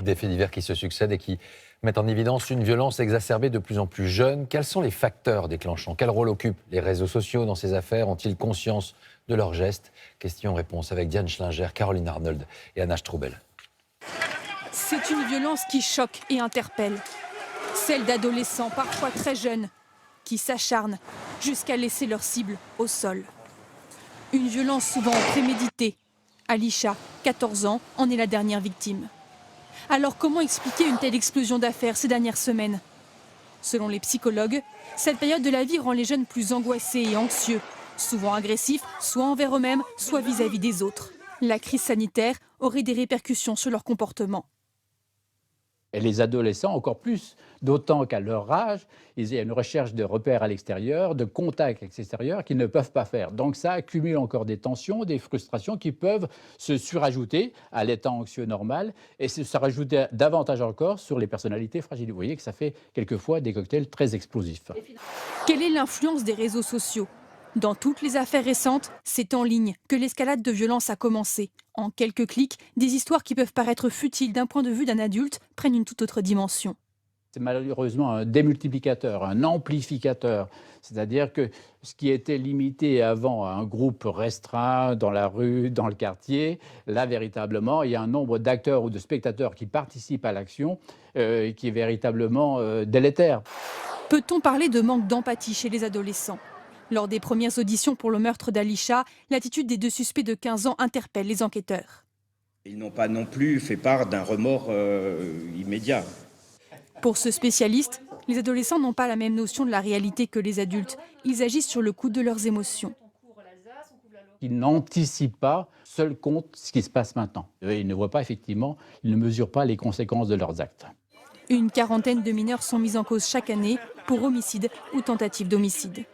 des faits divers qui se succèdent et qui mettent en évidence une violence exacerbée de plus en plus jeune. Quels sont les facteurs déclenchants? Quel rôle occupent les réseaux sociaux dans ces affaires? Ont-ils conscience de leurs gestes? Question-réponse avec Diane Schlinger, Caroline Arnold et Anna Stroubel. C'est une violence qui choque et interpelle. Celle d'adolescents, parfois très jeunes, qui s'acharnent jusqu'à laisser leur cible au sol. Une violence souvent préméditée. Alisha, 14 ans, en est la dernière victime. Alors comment expliquer une telle explosion d'affaires ces dernières semaines? Selon les psychologues, cette période de la vie rend les jeunes plus angoissés et anxieux, souvent agressifs, soit envers eux-mêmes, soit vis-à-vis des autres. La crise sanitaire aurait des répercussions sur leur comportement. Et les adolescents encore plus, d'autant qu'à leur âge, ils ont une recherche de repères à l'extérieur, de contacts avec l'extérieur qu'ils ne peuvent pas faire. Donc ça accumule encore des tensions, des frustrations qui peuvent se surajouter à l'état anxieux normal et se rajouter davantage encore sur les personnalités fragiles. Vous voyez que ça fait quelquefois des cocktails très explosifs. Quelle est l'influence des réseaux sociaux? Dans toutes les affaires récentes, c'est en ligne que l'escalade de violence a commencé. En quelques clics, des histoires qui peuvent paraître futiles d'un point de vue d'un adulte prennent une toute autre dimension. C'est malheureusement un démultiplicateur, un amplificateur. C'est-à-dire que ce qui était limité avant à un groupe restreint dans la rue, dans le quartier, là véritablement, il y a un nombre d'acteurs ou de spectateurs qui participent à l'action qui est véritablement délétère. Peut-on parler de manque d'empathie chez les adolescents? Lors des premières auditions pour le meurtre d'Alisha, l'attitude des deux suspects de 15 ans interpelle les enquêteurs. Ils n'ont pas non plus fait part d'un remords immédiat. Pour ce spécialiste, les adolescents n'ont pas la même notion de la réalité que les adultes. Ils agissent sur le coup de leurs émotions. Ils n'anticipent pas, seuls compte ce qui se passe maintenant. Ils ne voient pas effectivement, ils ne mesurent pas les conséquences de leurs actes. Une quarantaine de mineurs sont mis en cause chaque année pour homicide ou tentative d'homicide.